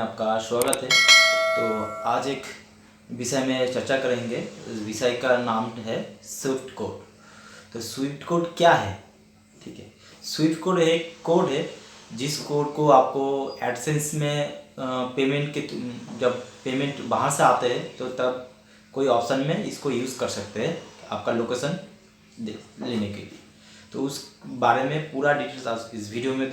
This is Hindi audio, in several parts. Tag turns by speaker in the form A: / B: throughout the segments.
A: आपका स्वागत है। तो आज एक विषय में चर्चा करेंगे। इस विषय का नाम है स्विफ्ट कोड। तो स्विफ्ट कोड क्या है? ठीक है, स्विफ्ट कोड एक कोड है जिस कोड को आपको एडसेंस में पेमेंट के जब पेमेंट बाहर से आते हैं तो तब कोई ऑप्शन में इसको यूज़ कर सकते हैं आपका लोकेशन लेने के लिए। तो उस बारे में पूरा डिटेल्स आज इस वीडियो में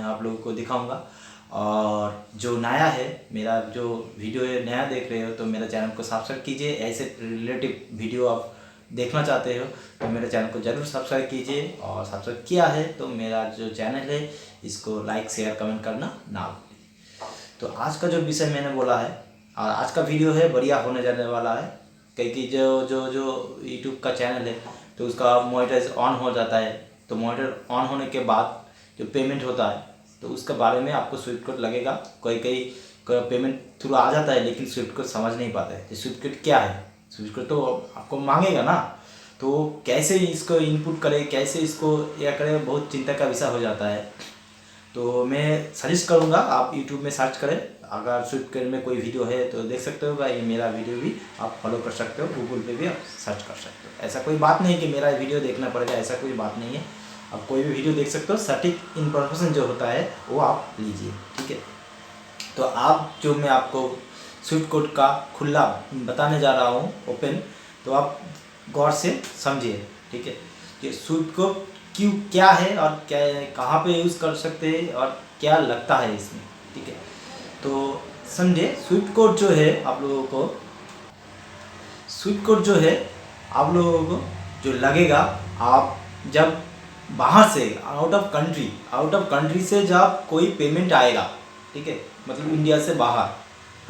A: आप लोगों को दिखाऊंगा। और जो नया है, मेरा जो वीडियो है नया देख रहे हो तो मेरा चैनल को सब्सक्राइब कीजिए। ऐसे रिलेटिव वीडियो आप देखना चाहते हो तो मेरे चैनल को ज़रूर सब्सक्राइब कीजिए, और सब्सक्राइब किया है तो मेरा जो चैनल है इसको लाइक शेयर कमेंट करना ना भूलें। तो आज का जो विषय मैंने बोला है और आज का वीडियो है बढ़िया होने जाने वाला है, क्योंकि जो जो जो यूट्यूब का चैनल है तो उसका मोनेटाइज ऑन हो जाता है। तो मोनेटाइज ऑन होने के बाद जो पेमेंट होता है तो उसके बारे में आपको स्विफ्ट कोड लगेगा। कोई पेमेंट थ्रू आ जाता है लेकिन स्विफ्ट कोड समझ नहीं पाते हैं। तो स्विफ्ट कोड क्या है? स्विफ्ट कोड तो आपको मांगेगा ना, तो कैसे इसको इनपुट करें, कैसे इसको यह करें, बहुत चिंता का विषय हो जाता है। तो मैं सजेस्ट करूँगा आप यूट्यूब में सर्च करें। अगर स्विफ्ट कोड में कोई वीडियो है तो देख सकते हो भाई, मेरा वीडियो भी आप फॉलो कर सकते हो, गूगल पे भी आप सर्च कर सकते हो। ऐसा कोई बात नहीं कि मेरा वीडियो देखना पड़ेगा, ऐसा कोई बात नहीं है। आप कोई भी वीडियो देख सकते हो, सटीक इन्फॉर्मेशन जो होता है वो आप लीजिए। ठीक है, तो आप जो मैं आपको स्विफ्ट कोड का खुला बताने जा रहा हूँ ओपन, तो आप गौर से समझिए। ठीक है, कि स्विफ्ट कोड क्या है और क्या कहाँ पे यूज़ कर सकते हैं और क्या लगता है इसमें। ठीक है, तो समझे। स्विफ्ट कोड जो है आप लोगों को जो लगेगा, आप जब बाहर से आउट ऑफ कंट्री से जब कोई पेमेंट आएगा, ठीक है, मतलब इंडिया से बाहर,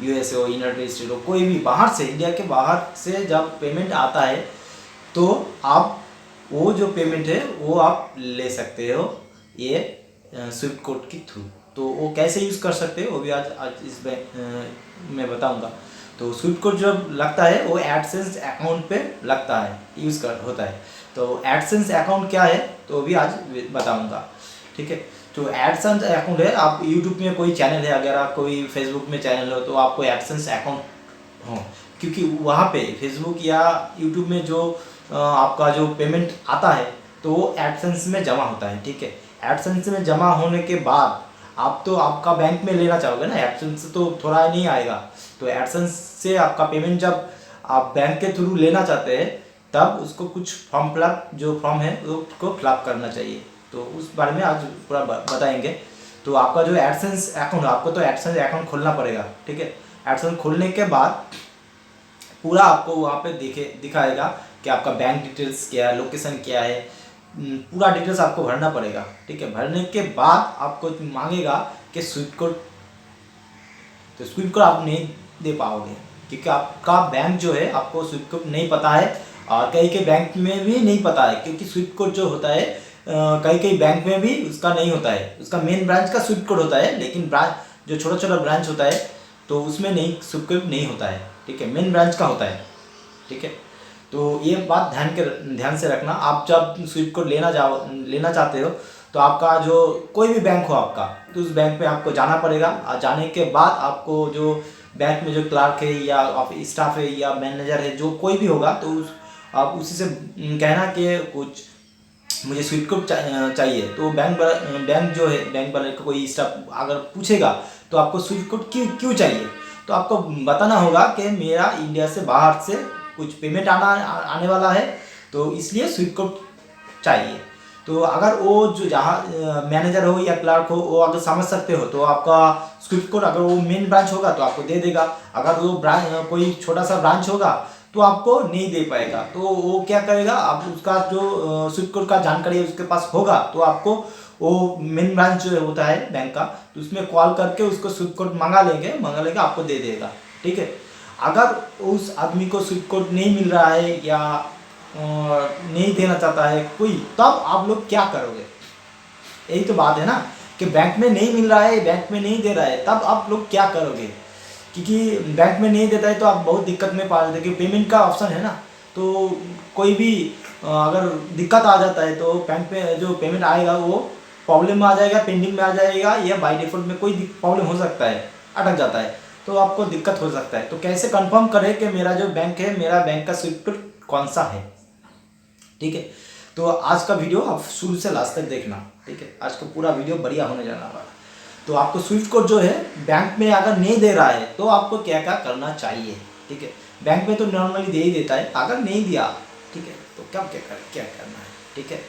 A: यूएसए हो, यूनाइटेड स्टेट हो, कोई भी बाहर से, इंडिया के बाहर से जब पेमेंट आता है तो आप वो जो पेमेंट है वो आप ले सकते हो ये स्विफ्ट कोड के थ्रू। तो वो कैसे यूज़ कर सकते हो वो भी आज इस मैं बताऊंगा। तो स्विफ्ट कोड जब लगता है वो एडसेंस अकाउंट पे लगता है, होता है। तो एडसेंस अकाउंट क्या है तो भी आज बताऊंगा। ठीक है, तो एडसेंस अकाउंट है, आप यूट्यूब में कोई चैनल है, अगर आप कोई फेसबुक में चैनल हो तो आपको एडसेंस अकाउंट हो, क्योंकि वहाँ पे फेसबुक या यूट्यूब में जो आपका जो पेमेंट आता है तो वो एडसेंस में जमा होता है। ठीक है, एडसेंस में जमा होने के बाद आप तो आपका बैंक में लेना चाहोगे ना, एडसेंस से तो थोड़ा नहीं आएगा। तो एडसेंस से आपका पेमेंट जब आप बैंक के थ्रू लेना चाहते हैं तब उसको कुछ फॉर्म है उसको फिलअप करना चाहिए। तो उस बारे में आज पूरा बताएंगे। तो आपका जो एडसेंस अकाउंट, आपको तो एडसेंस अकाउंट खोलना पड़ेगा। ठीक है, एडसेंस खोलने के बाद पूरा आपको वहाँ पे दिखाएगा कि आपका बैंक डिटेल्स क्या है, लोकेशन क्या है, पूरा डिटेल्स आपको भरना पड़ेगा। ठीक है, भरने के बाद आपको मांगेगा कि स्विफ्ट कोड, तो स्विफ्ट कोड आप नहीं दे पाओगे क्योंकि आपका बैंक जो है आपको स्विफ्ट कोड नहीं पता है, और कई बैंक में भी नहीं पता है, क्योंकि स्विफ्ट कोड जो होता है कई बैंक में भी उसका नहीं होता है। उसका मेन ब्रांच का स्विफ्ट कोड होता है, लेकिन ब्रांच जो छोटा ब्रांच होता है तो उसमें नहीं स्विफ्ट कोड नहीं होता है। ठीक है, मेन ब्रांच का होता है। ठीक है, तो ये बात ध्यान से रखना। आप जब स्विफ्ट कोड लेना चाहते हो तो आपका जो कोई भी बैंक हो आपका, तो उस बैंक पे आपको जाना पड़ेगा। और जाने के बाद आपको जो बैंक में जो क्लार्क है या स्टाफ है या मैनेजर है, जो कोई भी होगा, तो आप उसी से कहना कि कुछ मुझे स्विफ्ट कोड चाहिए। तो बैंक जो है, बैंक वाले का कोई स्टाफ अगर पूछेगा तो आपको स्विफ्ट कोड क्यों चाहिए, तो आपको बताना होगा कि मेरा इंडिया से बाहर से कुछ पेमेंट आने वाला है तो इसलिए स्विफ्ट कोड चाहिए। तो अगर वो जो जहाँ मैनेजर हो या क्लार्क हो वो अगर समझ सकते हो तो आपका स्विफ्ट कोड, अगर वो मेन ब्रांच होगा तो आपको दे देगा। अगर वो कोई छोटा सा ब्रांच होगा तो आपको नहीं दे पाएगा। तो वो क्या करेगा, आप उसका जो स्विफ्ट कोड का जानकारी उसके पास होगा तो आपको वो मेन ब्रांच जो होता है बैंक का, तो उसमें कॉल करके उसको स्विफ्ट कोड मंगा लेंगे आपको दे देगा। ठीक है, अगर उस आदमी को स्विफ्ट कोड नहीं मिल रहा है या नहीं देना चाहता है कोई, तब आप लोग क्या करोगे? यही तो बात है ना, कि बैंक में नहीं मिल रहा है, बैंक में नहीं दे रहा है, तब आप लोग क्या करोगे? क्योंकि बैंक में नहीं देता है तो आप बहुत दिक्कत में पा जाते, क्योंकि पेमेंट का ऑप्शन है ना। तो कोई भी अगर दिक्कत आ जाता है तो बैंक पे जो पेमेंट आएगा वो प्रॉब्लम में आ जाएगा, पेंडिंग में आ जाएगा, या बाय डिफॉल्ट में कोई प्रॉब्लम हो सकता है। अटक जाता है तो आपको दिक्कत हो सकता है। तो कैसे कंफर्म करें कि मेरा जो बैंक है, मेरा बैंक का स्विफ्ट कोड कौन सा है, ठीक है। तो आज का वीडियो आप शुरू से लास्ट तक देखना, ठीक है। आज का पूरा वीडियो बढ़िया होने जाना वाला। तो आपको स्विफ्ट कोड जो है बैंक में अगर नहीं दे रहा है तो आपको क्या क्या करना चाहिए, ठीक है। बैंक में तो नॉर्मली दे ही देता है, अगर नहीं दिया, ठीक है, तो क्या करना है, ठीक है।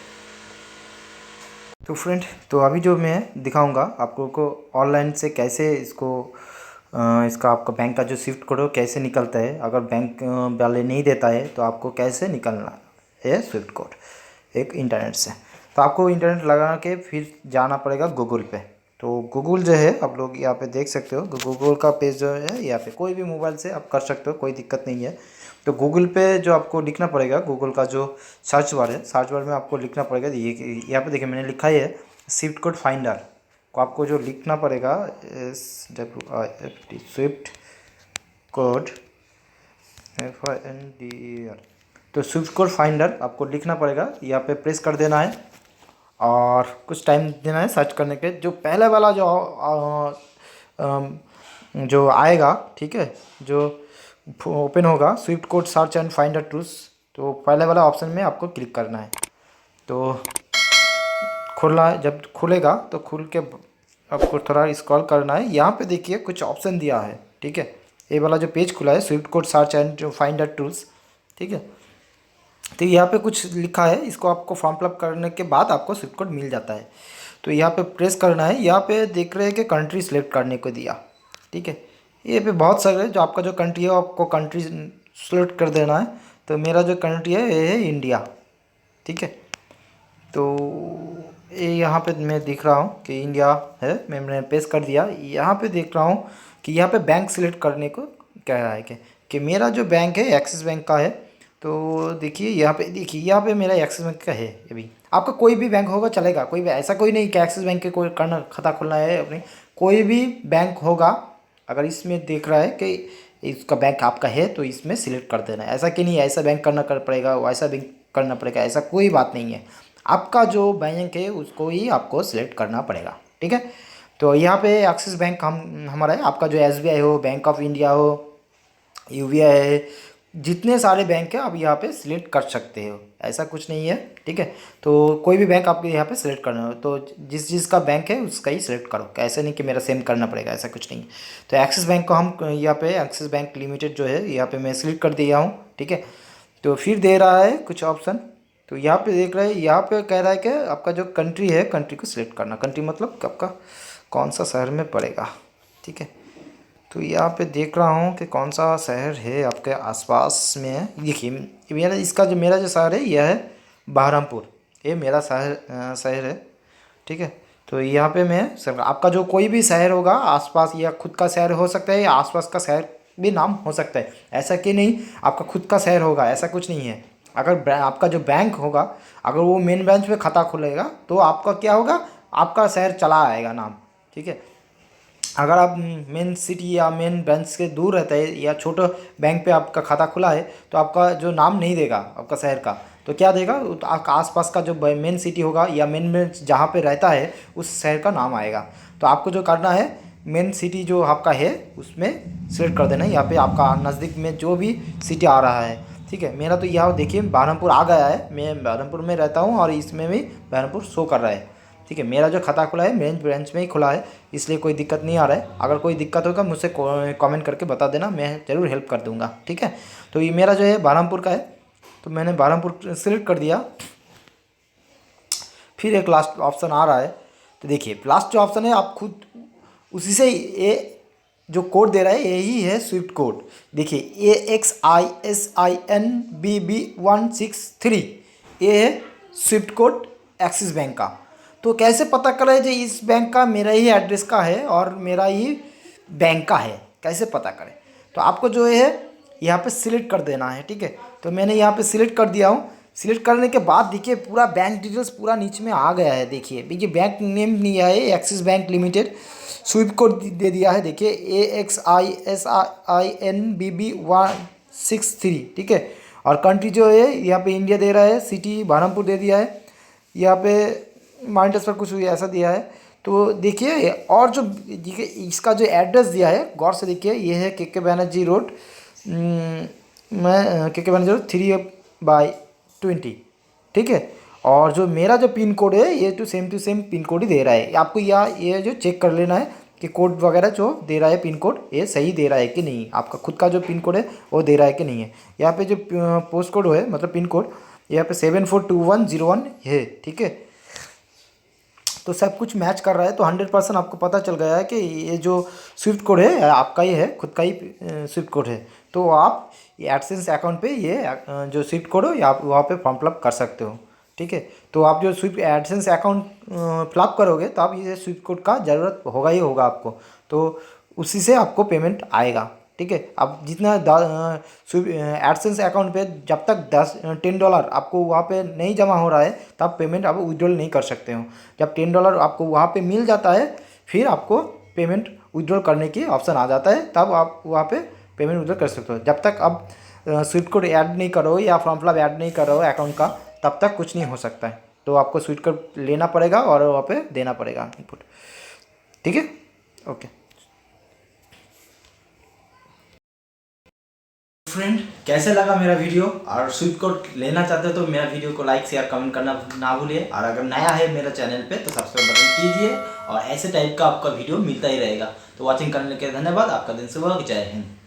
A: तो फ्रेंड, तो अभी जो मैं दिखाऊंगा आपको को ऑनलाइन से कैसे इसका आपका बैंक का जो स्विफ्ट कोड हो कैसे निकलता है। अगर बैंक वाले नहीं देता है तो आपको कैसे निकलना है स्विफ्ट कोड एक इंटरनेट से। तो आपको इंटरनेट लगा के फिर जाना पड़ेगा गूगल पे। तो गूगल जो है आप लोग यहाँ पे देख सकते हो, गूगल का पेज जो है यहाँ पे कोई भी मोबाइल से आप कर सकते हो, कोई दिक्कत नहीं है। तो गूगल पे जो आपको लिखना पड़ेगा, गूगल का जो सर्च बार है, सर्च बार में आपको लिखना पड़ेगा, ये यहाँ पे देखिए मैंने लिखा है स्विफ्ट कोड फाइंडर को आपको जो लिखना पड़ेगा SWIFT स्विफ्ट कोड FINDER। तो स्विफ्ट कोड फाइंडर आपको लिखना पड़ेगा, यहाँ पे प्रेस कर देना है और कुछ टाइम देना है सर्च करने के। जो पहले वाला जो आएगा, ठीक है, जो ओपन होगा Swift code search and finder tools, तो पहले वाला ऑप्शन में आपको क्लिक करना है। तो खुलना है, जब खुलेगा तो खुल के आपको थोड़ा स्क्रॉल करना है। यहाँ पे देखिए कुछ ऑप्शन दिया है, ठीक है। ये वाला जो पेज खुला है Swift code search and finder tools, ठीक है। तो यहाँ पे कुछ लिखा है, इसको आपको फॉर्म फिलअप करने के बाद आपको स्विफ्ट कोड मिल जाता है। तो यहाँ पे प्रेस करना है, यहाँ पे देख रहे हैं कि कंट्री सिलेक्ट करने को दिया, ठीक है। ये पे बहुत सारे जो आपका जो कंट्री है आपको कंट्री सिलेक्ट कर देना है। तो मेरा जो कंट्री है ये है इंडिया, ठीक है। तो ये यहाँ पे मैं देख रहा हूँ कि इंडिया है, मैंने प्रेस कर दिया। यहाँ पे देख रहा हूँ कि यहाँ पे बैंक सिलेक्ट करने को कह रहा है कि मेरा जो बैंक है एक्सिस बैंक का है। तो देखिए यहाँ पे मेरा एक्सिस बैंक का है। अभी आपका कोई भी बैंक होगा चलेगा, कोई भी ऐसा कोई नहीं कि एक्सिस बैंक के कोई करना खाता खोलना है अपनी, कोई भी बैंक होगा अगर इसमें देख रहा है कि इसका बैंक आपका है तो इसमें सिलेक्ट कर देना है। ऐसा कि नहीं ऐसा बैंक करना कर पड़ेगा, वैसा बैंक करना पड़ेगा, ऐसा कोई बात नहीं है। आपका जो बैंक है उसको ही आपको सिलेक्ट करना पड़ेगा, ठीक है। तो यहाँ पे एक्सिस बैंक हमारा है। आपका जो SBI हो, बैंक ऑफ इंडिया हो, UBI है, जितने सारे बैंक हैं आप यहाँ पे सिलेक्ट कर सकते हो, ऐसा कुछ नहीं है, ठीक है। तो कोई भी बैंक आपको यहाँ पे सिलेक्ट करना हो तो जिसका बैंक है उसका ही सिलेक्ट करो, ऐसा नहीं कि मेरा सेम करना पड़ेगा, ऐसा कुछ नहीं है। तो एक्सिस बैंक को हम यहाँ पे एक्सिस बैंक लिमिटेड जो है यहाँ पे मैं सिलेक्ट कर दिया हूँ, ठीक है। तो फिर दे रहा है कुछ ऑप्शन। तो यहाँ पे देख रहे हैं, यहाँ पे कह रहा है कि आपका जो कंट्री है, कंट्री को सिलेक्ट करना। कंट्री मतलब आपका कौन सा शहर में पड़ेगा, ठीक है। तो यहाँ पे देख रहा हूँ कि कौन सा शहर है आपके आसपास में। देखिए मेरा जो शहर है यह है बहरमपुर, ये मेरा शहर है, ठीक है। तो यहाँ पे मैं सर आपका जो कोई भी शहर होगा आसपास, या खुद का शहर हो सकता है या आसपास का शहर भी नाम हो सकता है, ऐसा कि नहीं आपका खुद का शहर होगा, ऐसा कुछ नहीं है। अगर आपका जो बैंक होगा अगर वो मेन ब्रांच में खाता खुलेगा तो आपका क्या होगा, आपका शहर चला आएगा नाम, ठीक है। अगर आप मेन सिटी या मेन ब्रांच से दूर रहता है या छोटे बैंक पे आपका खाता खुला है तो आपका जो नाम नहीं देगा आपका शहर का, तो क्या देगा, तो आपका आसपास का जो मेन सिटी होगा या मेन ब्रांच जहाँ पे रहता है उस शहर का नाम आएगा। तो आपको जो करना है मेन सिटी जो आपका है उसमें सिलेक्ट कर देना है। यहाँ पे आपका नज़दीक में जो भी सिटी आ रहा है, ठीक है। मेरा तो यहाँ देखिए बहरमपुर आ गया है, मैं बहरमपुर में रहता हूँ और इसमें भी बहरमपुर शो कर रहा है, ठीक है। मेरा जो खाता खुला है मेन ब्रांच में ही खुला है, इसलिए कोई दिक्कत नहीं आ रहा है। अगर कोई दिक्कत होगा मुझसे कमेंट करके बता देना, मैं ज़रूर हेल्प कर दूंगा, ठीक है। तो ये मेरा जो है बहरमपुर का है, तो मैंने बहरमपुर सेलेक्ट कर दिया। फिर एक लास्ट ऑप्शन आ रहा है, तो देखिए लास्ट जो ऑप्शन है आप खुद उसी से ये जो कोड दे रहा है यही है स्विफ्ट कोड। देखिए AXISINBB163 ये है स्विफ्ट कोड एक्सिस बैंक का। तो कैसे पता करें जो इस बैंक का मेरा ही एड्रेस का है और मेरा ही बैंक का है, कैसे पता करें। तो आपको जो है यहाँ पे सिलेक्ट कर देना है, ठीक है। तो मैंने यहाँ पे सिलेक्ट कर दिया हूँ। सिलेक्ट करने के बाद देखिए पूरा बैंक डिटेल्स पूरा नीचे में आ गया है। देखिए बैंक नेम दिया है Axis bank limited, swift code दे दिया है देखिए AXISINBB163, ठीक है। और कंट्री जो है यहाँ पे इंडिया दे रहा है, सिटी बहरमपुर दे दिया है, यहाँ पे माइंड ट्रांसफर कुछ ऐसा दिया है।
B: तो देखिए, और जो देखिए इसका जो एड्रेस दिया है गौर से देखिए, ये है के बनर्जी रोड, मैं के बनर्जी रोड 3/20, ठीक है। और जो मेरा जो पिन कोड है ये टू सेम पिन कोड ही दे रहा है आपको, या ये जो चेक कर लेना है कि कोड वगैरह जो दे रहा है पिन कोड ये सही दे रहा है कि नहीं, आपका खुद का जो पिन कोड है वो दे रहा है कि नहीं है। यहाँ पे जो पोस्ट कोड है मतलब पिन कोड यहाँ पे 742101 है, ठीक है। तो सब कुछ मैच कर रहा है, तो 100% आपको पता चल गया है कि ये जो स्विफ्ट कोड है आपका ही है, खुद का ही स्विफ्ट कोड है। तो आप ये एडसेंस अकाउंट पे ये जो स्विफ्ट कोड हो ये आप वहाँ पे फॉर्म फिलअप कर सकते हो, ठीक है। तो आप जो स्विफ्ट एडसेंस अकाउंट फिलअप करोगे तो आप ये स्विफ्ट कोड का ज़रूरत होगा ही होगा आपको, तो उसी से आपको पेमेंट आएगा, ठीक है। अब जितना एडसेंस अकाउंट पे जब तक $10 आपको वहाँ पे नहीं जमा हो रहा है तब पेमेंट आप विड्रॉल नहीं कर सकते हो। जब $10 आपको वहाँ पे मिल जाता है फिर आपको पेमेंट विड्रॉल करने की ऑप्शन आ जाता है, तब आप वहाँ पे पेमेंट विड्रॉल कर सकते हो। जब तक आप स्विफ्ट कोड ऐड नहीं करो या फॉर्म फिलअप ऐड नहीं करो अकाउंट का, तब तक कुछ नहीं हो सकता है। तो आपको स्विफ्ट कोड लेना पड़ेगा और वहाँ पे देना पड़ेगा इनपुट, ठीक है। ओके
A: फ्रेंड, कैसे लगा मेरा वीडियो? और स्विफ्ट कोड लेना चाहते हो तो मेरा वीडियो को लाइक शेयर कमेंट करना ना भूलिए, और अगर नया है मेरा चैनल पे तो सब्सक्राइब बटन कीजिए, और ऐसे टाइप का आपका वीडियो मिलता ही रहेगा। तो वॉचिंग करने के लिए धन्यवाद। आपका दिन शुभ हो, जय हिंद।